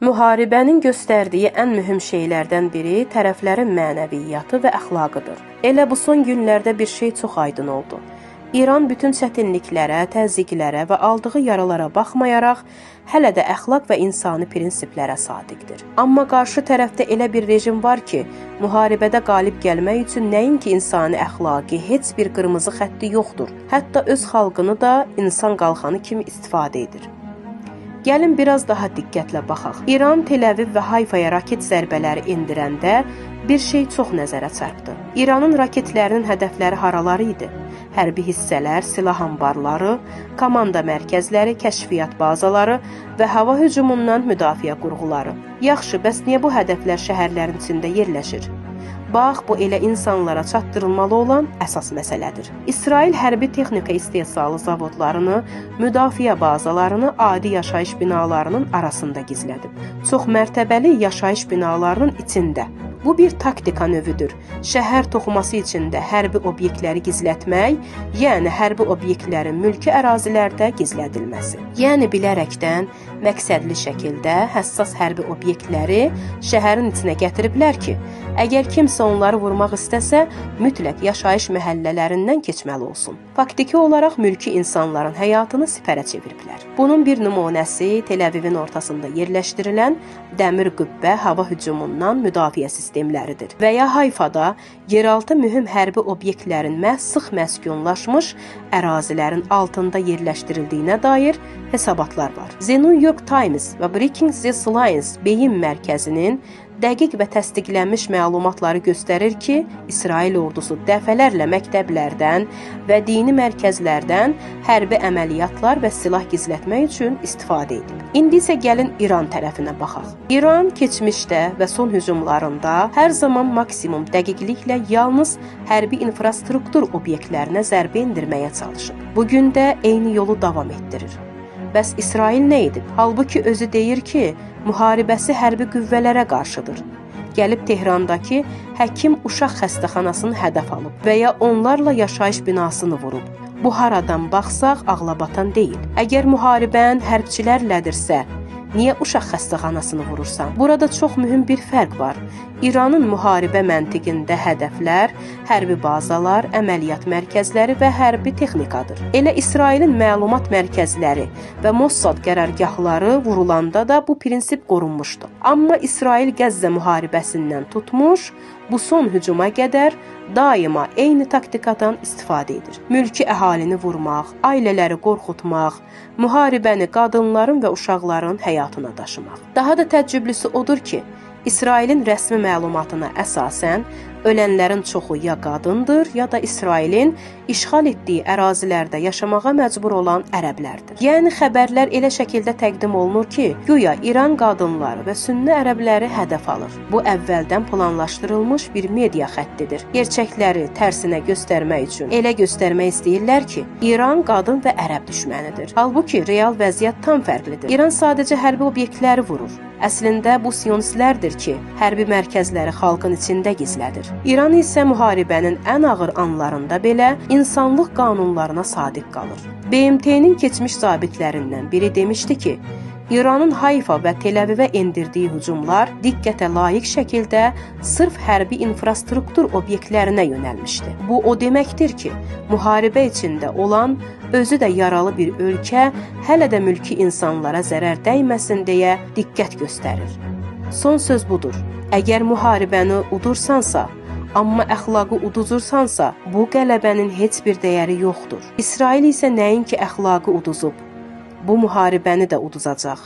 Müharibənin göstərdiyi ən mühüm şeylərdən biri tərəflərin mənəviyyatı və əxlaqıdır. Elə bu son günlərdə bir şey çox aydın oldu. İran bütün çətinliklərə, təzyiqlərə və aldığı yaralara baxmayaraq, hələ də əxlaq və insani prinsiplərə sadiqdir. Amma qarşı tərəfdə elə bir rejim var ki, müharibədə qalib gəlmək üçün nəinki insani əxlaqi, heç bir qırmızı xətti yoxdur. Hətta öz xalqını da insan qalxanı kimi istifadə edir. Gəlin biraz daha diqqətlə baxaq. İran Tel Aviv və Hayfaya raket zərbələri endirəndə bir şey çox nəzərə çarpdı. İranın raketlərinin hədəfləri haraları idi? Hərbi hissələr, silah anbarları, komanda mərkəzləri, kəşfiyyat bazaları və hava hücumundan müdafiə qurğuları. Yaxşı, bəs niyə bu hədəflər şəhərlərin içində yerləşir? Bax, bu elə insanlara çatdırılmalı olan əsas məsələdir. İsrail hərbi texnika istehsalı zavodlarını, müdafiə bazalarını adi yaşayış binalarının arasında gizlədib. Çox mərtəbəli yaşayış binalarının içində. Bu bir taktika növüdür. Şəhər toxuması içində hərbi obyektləri gizlətmək, yəni hərbi obyektlərin mülki ərazilərdə gizlədilməsi. Yəni bilərəkdən, məqsədli şəkildə həssas hərbi obyektləri şəhərin içinə gətiriblər ki, əgər kimsə onları vurmaq istəsə, mütləq yaşayış məhəllələrindən keçməli olsun. Faktiki olaraq mülki insanların həyatını sipərə çeviriblər. Bunun bir nümunəsi Tel Avivin ortasında yerləşdirilən dəmir qübbə hava hücumundan müdafiə sistemləridir. Və ya Hayfada yeraltı mühüm hərbi obyektlərin sıx məskunlaşmış ərazilərin altında yerləşdirildiyinə dair hesabatlar var. The New York Times və Breaking the Science beyin mərkəzinin dəqiq və təsdiqlənmiş məlumatları göstərir ki, İsrail ordusu dəfələrlə məktəblərdən və dini mərkəzlərdən hərbi əməliyyatlar və silah gizlətmək üçün istifadə edib. İndi isə gəlin İran tərəfinə baxaq. İran keçmişdə və son hücumlarında hər zaman maksimum dəqiqliklə yalnız hərbi infrastruktur obyektlərinə zərbə endirməyə çalışıb. Bugün də eyni yolu davam etdirir. Bəs İsrail nə edib? Halbuki özü deyir ki, müharibəsi hərbi qüvvələrə qarşıdır. Gəlib Tehrandakı həkim uşaq xəstəxanasını hədəf alıb və ya onlarla yaşayış binasını vurub. Bu haradan baxsaq ağlabatan deyil. Əgər müharibən hərbçilərlədirsə, niyə uşaq xəstəxanasını vurursan? Burada çox mühüm bir fərq var. İranın müharibə məntiqində hədəflər, hərbi bazalar, əməliyyat mərkəzləri və hərbi texnikadır. Elə İsrailin məlumat mərkəzləri və Mossad qərargahları vurulanda da bu prinsip qorunmuşdu. Amma İsrail Qəzzə müharibəsindən tutmuş, bu son hücuma qədər daima eyni taktikadan istifadə edir. Mülki əhalini vurmaq, ailələri qorxutmaq, müharibəni qadınların və uşaqların həyatına daşımaq. Daha da təəccüblüsü odur ki, İsrailin rəsmi məlumatına əsasən ölənlərin çoxu ya qadındır, ya da İsrailin işğal etdiyi ərazilərdə yaşamağa məcbur olan ərəblərdir. Yəni xəbərlər elə şəkildə təqdim olunur ki, güya İran qadınları və sünni ərəbləri hədəf alır. Bu əvvəldən planlaşdırılmış bir media xəttidir. Gerçəkləri tərsinə göstərmək üçün elə göstərmək istəyirlər ki, İran qadın və ərəb düşmənidir. Halbuki real vəziyyət tam fərqlidir. İran sadəcə hərbi obyektləri vurur. Əslində bu sionistlərdir ki, hərbi mərkəzləri xalqın içində gizlədir. İran isə müharibənin ən ağır anlarında belə insanlıq qanunlarına sadiq qalır. BMT-nin keçmiş zabitlərindən biri demişdi ki, İranın Hayfa və Tel Avivə endirdiyi hücumlar diqqətə layiq şəkildə sırf hərbi infrastruktur obyektlərinə yönəlmişdi. Bu o deməkdir ki, müharibə içində olan, özü də yaralı bir ölkə hələ də mülki insanlara zərər dəyməsin deyə diqqət göstərir. Son söz budur. Əgər müharibəni udursansa, amma əxlaqı uduzursansa, bu qələbənin heç bir dəyəri yoxdur. İsrail isə nəinki əxlaqı uduzub, bu müharibəni də uduzacaq.